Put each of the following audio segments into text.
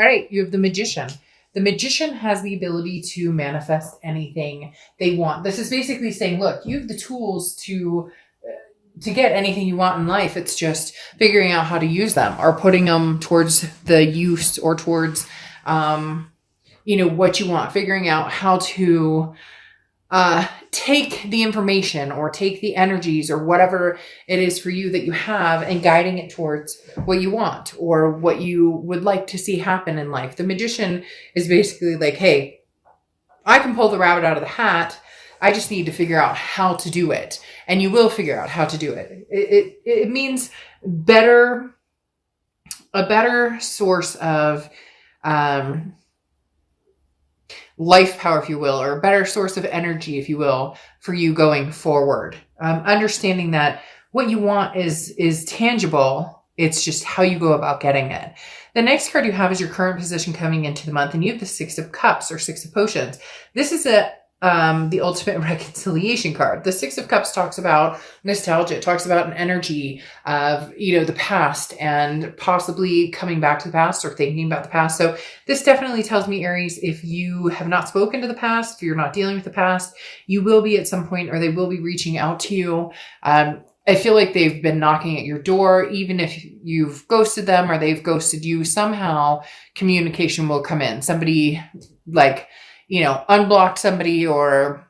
All right, you have the Magician. The Magician has the ability to manifest anything they want. This is basically saying, look, you have the tools to get anything you want in life. It's just figuring out how to use them or putting them towards the use or towards, what you want, figuring out how to take the information or take the energies or whatever it is for you that you have and guiding it towards what you want or what you would like to see happen in life. The Magician is basically like, hey, I can pull the rabbit out of the hat. I just need to figure out how to do it. And you will figure out how to do it. It means a better source of, life power, if you will, or a better source of energy, if you will, for you going forward. Understanding that what you want is tangible. It's just how you go about getting it. The next card you have is your current position coming into the month, and you have the Six of Cups or Six of Potions. This is the ultimate reconciliation card. The Six of Cups talks about nostalgia. It talks about an energy of, the past and possibly coming back to the past or thinking about the past. So this definitely tells me, Aries, if you have not spoken to the past, if you're not dealing with the past, you will be at some point, or they will be reaching out to you. I feel like they've been knocking at your door. Even if you've ghosted them or they've ghosted you, somehow communication will come in. Somebody unblock somebody or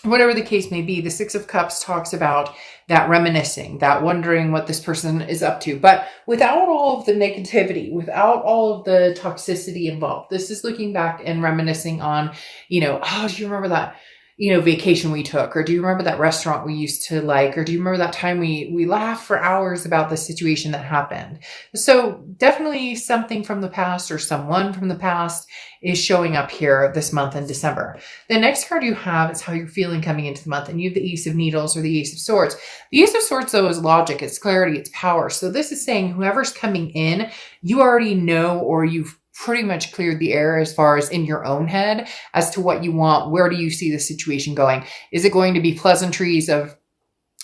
whatever the case may be. The Six of Cups talks about that reminiscing, that wondering what this person is up to, but without all of the negativity, without all of the toxicity involved. This is looking back and reminiscing on, do you remember that, vacation we took? Or do you remember that restaurant we used to like? Or do you remember that time we laughed for hours about the situation that happened? So definitely something from the past or someone from the past is showing up here this month in December. The next card you have is how you're feeling coming into the month, and you have the Ace of Needles or the Ace of Swords. The Ace of Swords, though, is logic, it's clarity, it's power. So this is saying whoever's coming in, you already know, or you've pretty much cleared the air as far as in your own head as to what you want. Where do you see the situation going? Is it going to be pleasantries of,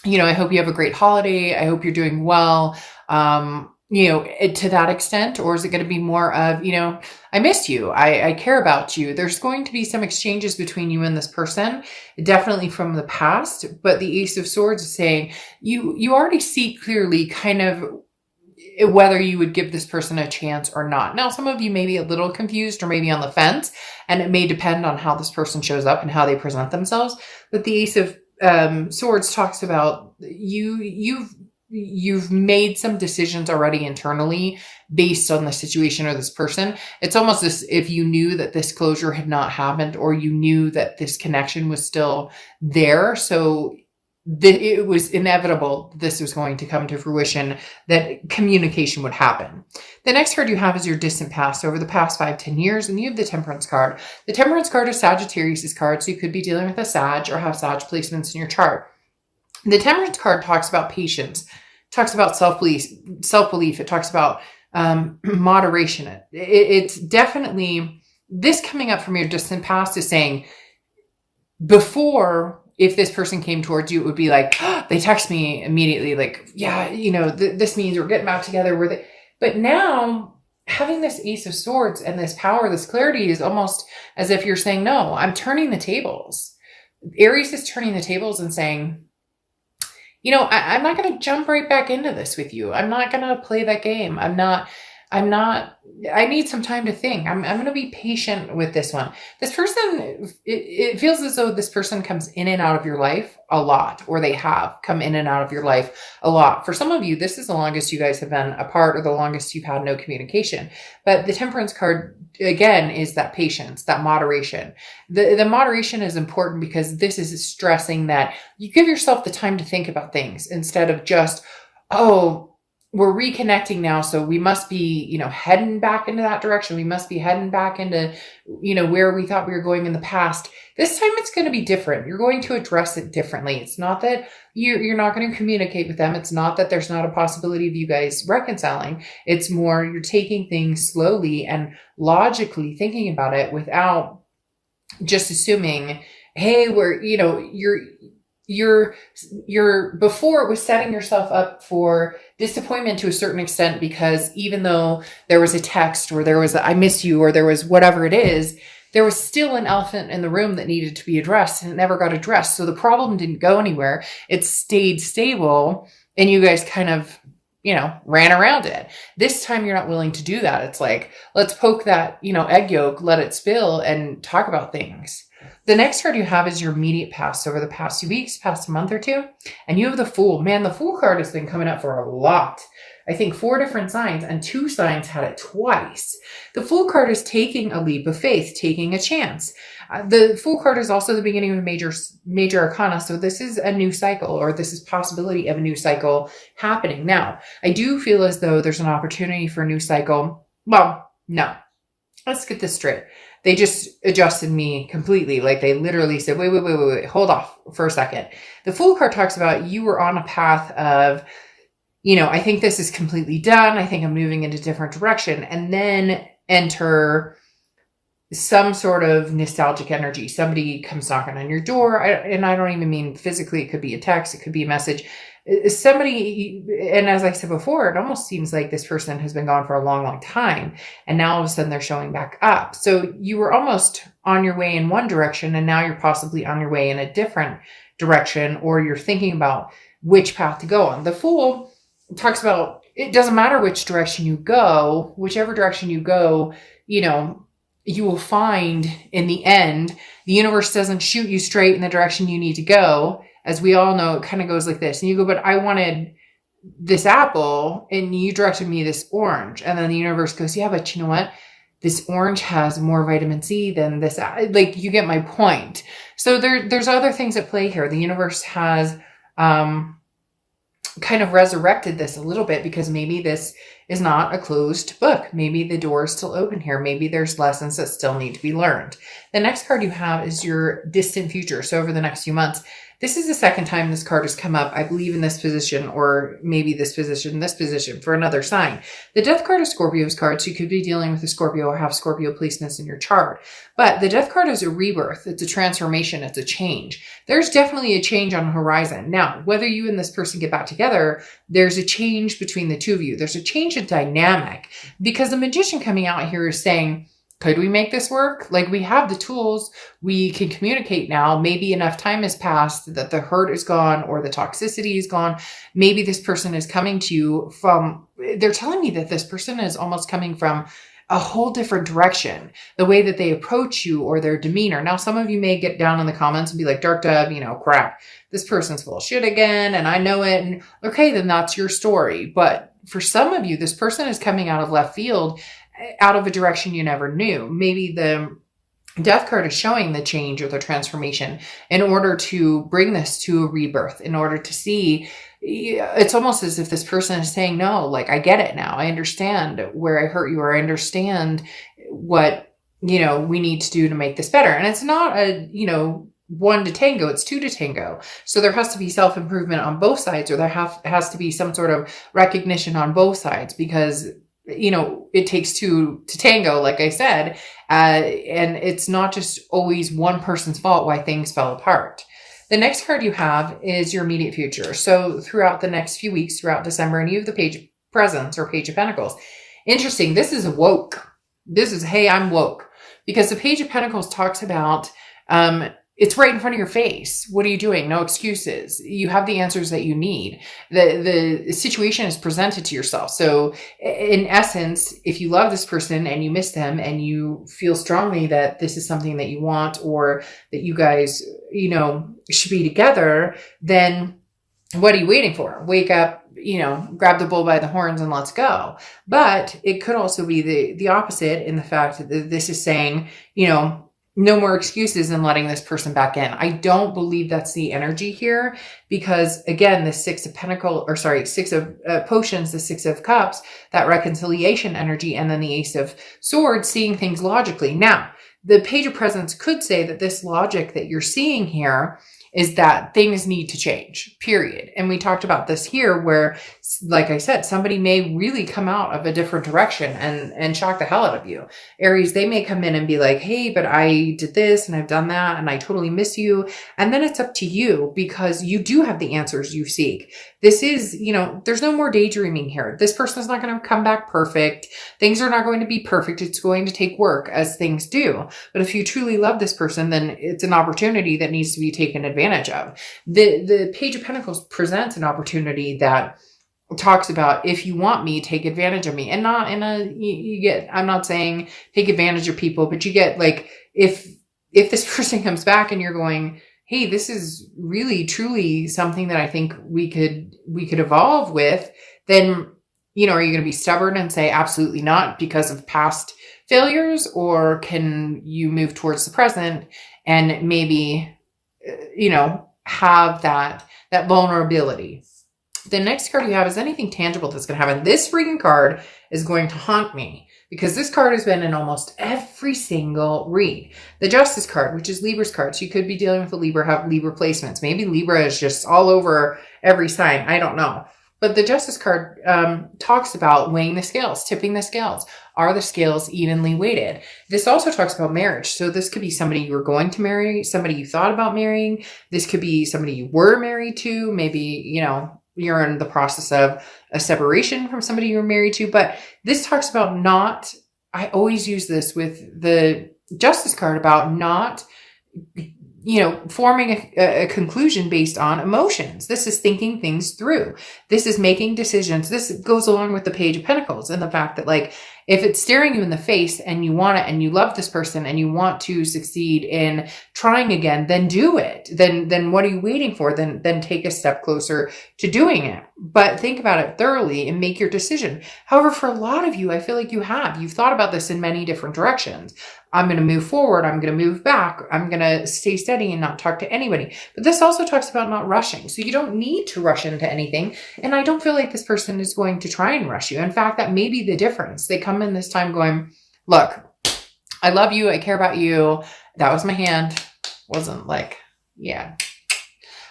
I hope you have a great holiday. I hope you're doing well. To that extent, or is it going to be more of, I missed you. I care about you. There's going to be some exchanges between you and this person, definitely from the past, but the Ace of Swords is saying you already see clearly kind of whether you would give this person a chance or not. Now, some of you may be a little confused or maybe on the fence, and it may depend on how this person shows up and how they present themselves. But the Ace of Swords talks about you've made some decisions already internally based on the situation or this person. It's almost as if you knew that this closure had not happened, or you knew that this connection was still there. So it was inevitable this was going to come to fruition, that communication would happen. The next card you have is your distant past, over the past 5-10 years, and you have the Temperance card. The Temperance card is Sagittarius' card, so you could be dealing with a Sag or have Sag placements in your chart. The Temperance card talks about patience, talks about self-belief. It talks about moderation. It's definitely, this coming up from your distant past is saying, before, if this person came towards you, it would be like, they text me immediately, like, yeah, this means we're getting back together. But now, having this Ace of Swords and this power, this clarity, is almost as if you're saying, no, I'm turning the tables. Aries is turning the tables and saying, I'm not going to jump right back into this with you. I'm not going to play that game. I need some time to think. I'm going to be patient with this one. This person, it feels as though this person comes in and out of your life a lot, or they have come in and out of your life a lot. For some of you, this is the longest you guys have been apart, or the longest you've had no communication. But the Temperance card, again, is that patience, that moderation. The moderation is important because this is stressing that you give yourself the time to think about things instead of just, we're reconnecting now, so we must be, heading back into that direction. We must be heading back into, where we thought we were going in the past. This time it's going to be different. You're going to address it differently. It's not that you're not going to communicate with them. It's not that there's not a possibility of you guys reconciling. It's more you're taking things slowly and logically thinking about it without just assuming, hey, you're before it was setting yourself up for disappointment to a certain extent, because even though there was a text or there was a, I miss you, or there was whatever it is, there was still an elephant in the room that needed to be addressed, and it never got addressed. So the problem didn't go anywhere. It stayed stable, and you guys kind of, ran around it. This time you're not willing to do that. It's like, let's poke that, egg yolk, let it spill, and talk about things. The next card you have is your immediate past, over the past 2 weeks, past a month or two. And you have the Fool. Man, the Fool card has been coming up for a lot. I think 4 different signs, and 2 signs had it twice. The Fool card is taking a leap of faith, taking a chance. The Fool card is also the beginning of a major arcana. So this is a new cycle, or this is possibility of a new cycle happening. Now, I do feel as though there's an opportunity for a new cycle. Well, no. Let's get this straight. They just adjusted me completely. Like, they literally said, wait, hold off for a second. The Fool card talks about you were on a path of, I think this is completely done. I think I'm moving in a different direction. And then enter some sort of nostalgic energy. Somebody comes knocking on your door. And I don't even mean physically. It could be a text. It could be a message. Somebody, and as I said before, it almost seems like this person has been gone for a long, long time. And now all of a sudden they're showing back up. So you were almost on your way in one direction, and now you're possibly on your way in a different direction, or you're thinking about which path to go on. The Fool talks about it doesn't matter which direction you go, whichever direction you go, you will find in the end, the universe doesn't shoot you straight in the direction you need to go. As we all know, it kind of goes like this. And you go, but I wanted this apple and you directed me this orange. And then the universe goes, yeah, but you know what? This orange has more vitamin C than this. Like, you get my point. So there's other things at play here. The universe has kind of resurrected this a little bit, because maybe this is not a closed book. Maybe the door is still open here. Maybe there's lessons that still need to be learned. The next card you have is your distant future. So over the next few months, this is the second time this card has come up, I believe, in this position, or maybe this position for another sign. The Death card is Scorpio's card, so you could be dealing with a Scorpio or have Scorpio placements in your chart. But the Death card is a rebirth. It's a transformation. It's a change. There's definitely a change on the horizon. Now, whether you and this person get back together, there's a change between the two of you. There's a change in dynamic, because the Magician coming out here is saying, could we make this work? Like, we have the tools. We can communicate now. Maybe enough time has passed that the hurt is gone, or the toxicity is gone. Maybe this person is coming to you from, they're telling me that this person is almost coming from a whole different direction, the way that they approach you or their demeanor. Now, some of you may get down in the comments and be like, Dark Dove, crap, this person's full of shit again, and I know it. And okay, then that's your story. But for some of you, this person is coming out of left field, out of a direction you never knew. Maybe the Death card is showing the change or the transformation in order to bring this to a rebirth, in order to see. It's almost as if this person is saying, no, like, I get it now. I understand where I hurt you, or I understand what, we need to do to make this better. And it's not a, 1 to tango, it's 2 to tango. So there has to be self-improvement on both sides, or there has to be some sort of recognition on both sides, because it takes 2 to tango, like I said, and it's not just always one person's fault why things fell apart. The next card you have is your immediate future. So throughout the next few weeks, throughout December, and you have the Page of Presents or Page of Pentacles. Interesting. This is woke. This is, hey, I'm woke. Because the Page of Pentacles talks about, it's right in front of your face. What are you doing? No excuses. You have the answers that you need. The situation is presented to yourself. So in essence, if you love this person and you miss them and you feel strongly that this is something that you want, or that you guys, should be together, then what are you waiting for? Wake up, grab the bull by the horns and let's go. But it could also be the opposite, in the fact that this is saying, no more excuses and letting this person back in. I don't believe that's the energy here, because again, the Six of Potions, the Six of Cups, that reconciliation energy, and then the Ace of Swords, seeing things logically. Now, the Page of Presents could say that this logic that you're seeing here is that things need to change, period. And we talked about this here, where like I said, somebody may really come out of a different direction and shock the hell out of you. Aries, they may come in and be like, hey, but I did this and I've done that and I totally miss you. And then it's up to you, because you do have the answers you seek. This is, there's no more daydreaming here. This person is not going to come back perfect. Things are not going to be perfect. It's going to take work, as things do. But if you truly love this person, then it's an opportunity that needs to be taken advantage of. The Page of Pentacles presents an opportunity that talks about, if you want me, take advantage of me. And not in a, you get, I'm not saying take advantage of people, but you get like, if this person comes back and you're going, hey, this is really truly something that I think we could evolve with, then, are you going to be stubborn and say absolutely not because of past failures? Or can you move towards the present and maybe, have that vulnerability? The next card you have is anything tangible that's going to happen. This freaking card is going to haunt me, because this card has been in almost every single read. The Justice card, which is Libra's card. So you could be dealing with a Libra, have Libra placements. Maybe Libra is just all over every sign. I don't know. But the Justice card talks about weighing the scales, tipping the scales. Are the scales evenly weighted? This also talks about marriage. So this could be somebody you were going to marry, somebody you thought about marrying. This could be somebody you were married to. Maybe, you're in the process of a separation from somebody you were married to. But this talks about not, I always use this with the Justice card, about not, forming a conclusion based on emotions. This is thinking things through. This is making decisions. This goes along with the Page of Pentacles and the fact that, like, if it's staring you in the face and you want it and you love this person and you want to succeed in trying again, then do it. Then what are you waiting for? Then take a step closer to doing it. But think about it thoroughly and make your decision. However, for a lot of you, I feel like you've thought about this in many different directions. I'm going to move forward. I'm going to move back. I'm going to stay steady and not talk to anybody. But this also talks about not rushing. So you don't need to rush into anything. And I don't feel like this person is going to try and rush you. In fact, that may be the difference. They come in this time going, look, I love you. I care about you. That was my hand. Wasn't like, yeah.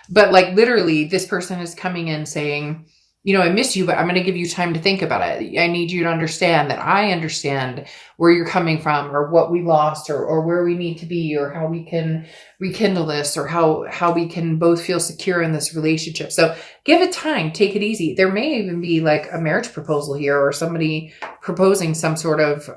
But like literally this person is coming in saying, I miss you, but I'm going to give you time to think about it. I need you to understand that I understand where you're coming from, or what we lost, or where we need to be, or how we can rekindle this, or how we can both feel secure in this relationship. So give it time, take it easy. There may even be like a marriage proposal here, or somebody proposing some sort of,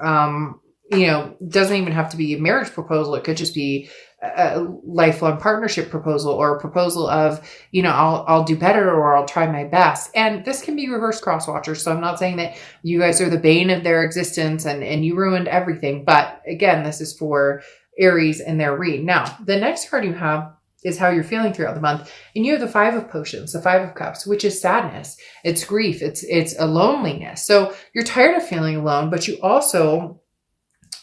doesn't even have to be a marriage proposal. It could just be a lifelong partnership proposal, or a proposal of, I'll do better, or I'll try my best. And this can be reverse cross watchers. So I'm not saying that you guys are the bane of their existence and you ruined everything. But again, this is for Aries and their read. Now, the next card you have is how you're feeling throughout the month. And you have the Five of Potions, the Five of Cups, which is sadness. It's grief. It's a loneliness. So you're tired of feeling alone, but you also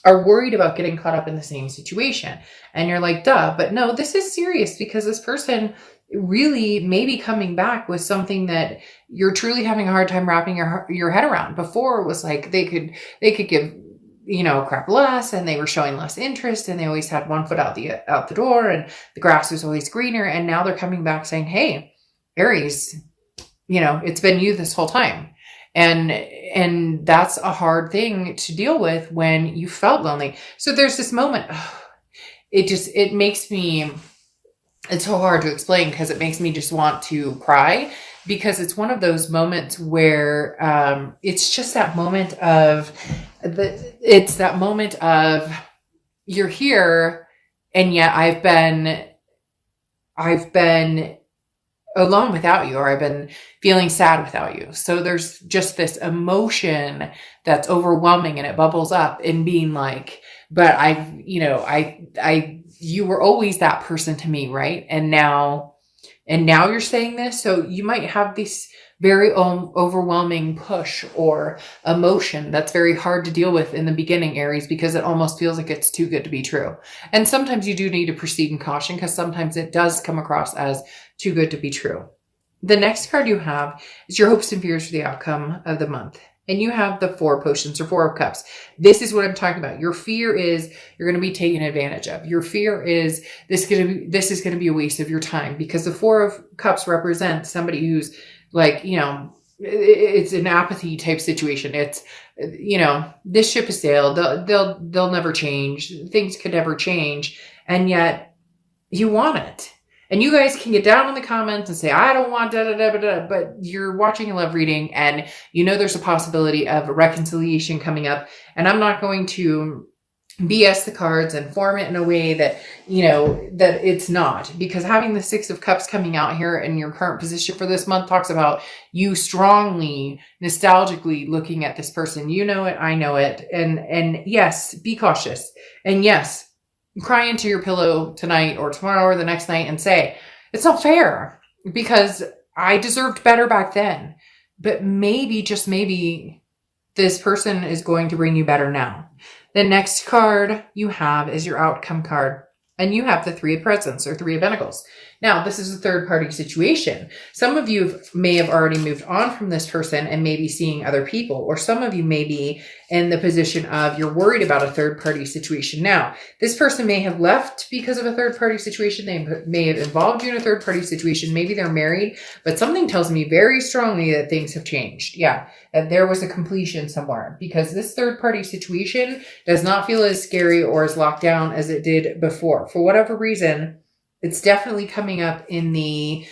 are worried about getting caught up in the same situation. And you're like, duh, but no, this is serious, because this person really may be coming back with something that you're truly having a hard time wrapping your head around. Before it was like they could give, crap less, and they were showing less interest, and they always had one foot out the door, and the grass was always greener. And now they're coming back saying, hey, Aries, it's been you this whole time. And that's a hard thing to deal with when you felt lonely. So there's this moment, it makes me, it's so hard to explain, because it makes me just want to cry, because it's one of those moments where it's just that moment of, you're here, and yet I've been alone without you, or I've been feeling sad without you. So there's just this emotion that's overwhelming, and it bubbles up in being like, but you were always that person to me, right? And now you're saying this. So you might have this very overwhelming push or emotion that's very hard to deal with in the beginning, Aries, because it almost feels like it's too good to be true. And sometimes you do need to proceed in caution, because sometimes it does come across as too good to be true. The next card you have is your hopes and fears for the outcome of the month. And you have the Four of Potions, or Four of Cups. This is what I'm talking about. Your fear is you're going to be taken advantage of. Your fear is this is going to be a waste of your time, because the Four of Cups represents somebody who's like, it's an apathy type situation. It's, this ship has sailed. They'll never change. Things could never change. And yet you want it. And you guys can get down in the comments and say, I don't want da da da da da, but you're watching a love reading and there's a possibility of a reconciliation coming up. And I'm not going to BS the cards and form it in a way that, that it's not, because having the Six of Cups coming out here in your current position for this month talks about you strongly, nostalgically looking at this person. You know it, I know it. And yes, be cautious. And yes, cry into your pillow tonight or tomorrow or the next night and say, it's not fair because I deserved better back then. But maybe, just maybe, this person is going to bring you better now. The next card you have is your outcome card. And you have the Three of Presents or Three of Pentacles. Now, this is a third party situation. Some of you may have already moved on from this person and may be seeing other people, or some of you may be in the position of you're worried about a third party situation. Now, this person may have left because of a third party situation. They may have involved you in a third party situation. Maybe they're married, but something tells me very strongly that things have changed. Yeah, that there was a completion somewhere, because this third party situation does not feel as scary or as locked down as it did before. For whatever reason, it's definitely coming up in the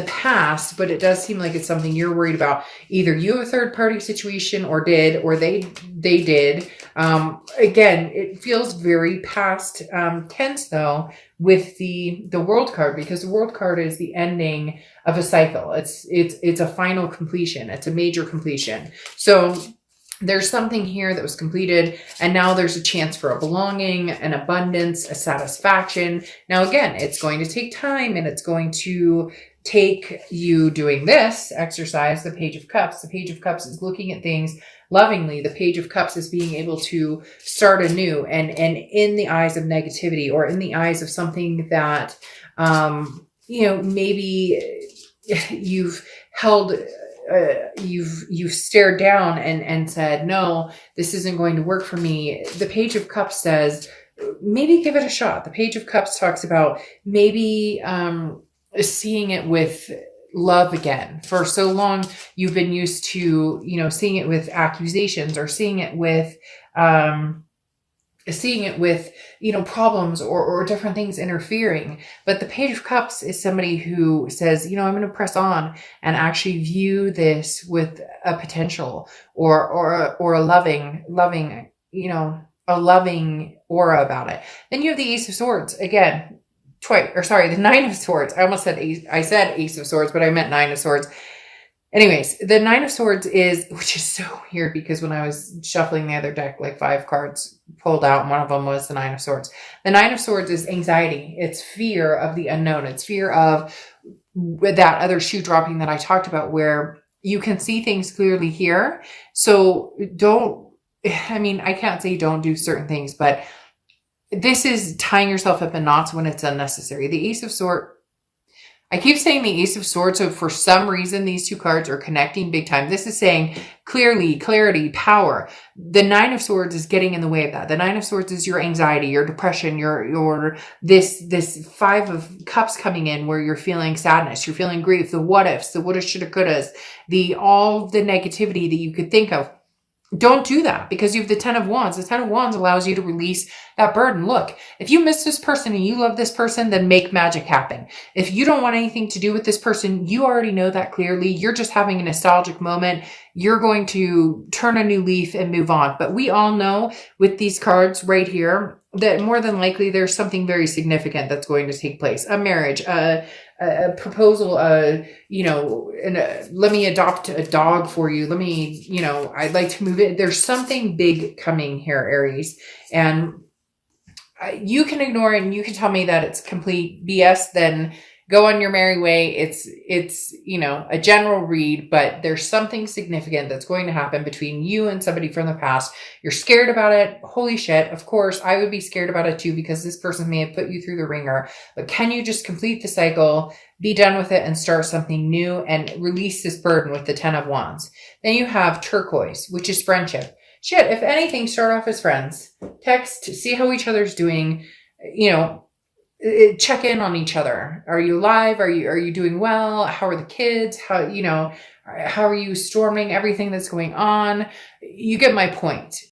past, but it does seem like it's something you're worried about. Either you have a third party situation or they did. Again, it feels very past tense though with the World card, because the World card is the ending of a cycle. It's a final completion. It's a major completion. So there's something here that was completed, and now there's a chance for a belonging, an abundance, a satisfaction. Now, again, it's going to take time, and it's going to take you doing this exercise, the Page of Cups. The Page of Cups is looking at things lovingly. The Page of Cups is being able to start anew, and in the eyes of negativity, or in the eyes of something that, maybe you've held... you've stared down and said, no, this isn't going to work for me. The Page of Cups says, maybe give it a shot. The Page of Cups talks about maybe seeing it with love again. For so long, you've been used to, seeing it with accusations, or seeing it with problems or different things interfering. But the Page of Cups is somebody who says, I'm going to press on and actually view this with a potential or a loving, a loving aura about it. Then you have the Ace of Swords again, the Nine of Swords. I almost said Ace of Swords, but I meant Nine of Swords. Anyways, the Nine of Swords which is so weird, because when I was shuffling the other deck, like 5 cards pulled out, and one of them was the Nine of Swords. The Nine of Swords is anxiety. It's fear of the unknown. It's fear of that other shoe dropping that I talked about, where you can see things clearly here. So I can't say don't do certain things, but this is tying yourself up in knots when it's unnecessary. The Ace of Swords, I keep saying the Ace of Swords, so for some reason, these two cards are connecting big time. This is saying clarity, power. The Nine of Swords is getting in the way of that. The Nine of Swords is your anxiety, your depression, your this Five of Cups coming in, where you're feeling sadness, you're feeling grief, the what ifs, the woulda, shoulda, couldas, all the negativity that you could think of. Don't do that, because you have the Ten of Wands. The Ten of Wands allows you to release that burden. Look, if you miss this person and you love this person, then make magic happen. If you don't want anything to do with this person, you already know that clearly. You're just having a nostalgic moment. You're going to turn a new leaf and move on. But we all know with these cards right here that more than likely there's something very significant that's going to take place. A marriage, a proposal, let me adopt a dog for you. I'd like to move it. There's something big coming here, Aries. And you can ignore it and you can tell me that it's complete BS, then go on your merry way. It's a general read, but there's something significant that's going to happen between you and somebody from the past. You're scared about it. Holy shit. Of course, I would be scared about it too, because this person may have put you through the ringer. But can you just complete the cycle, be done with it, and start something new and release this burden with the Ten of Wands? Then you have turquoise, which is friendship. Shit, if anything, start off as friends. Text, see how each other's doing, check in on each other. Are you alive? Are you doing well? How are the kids? How are you storming everything that's going on? You get my point.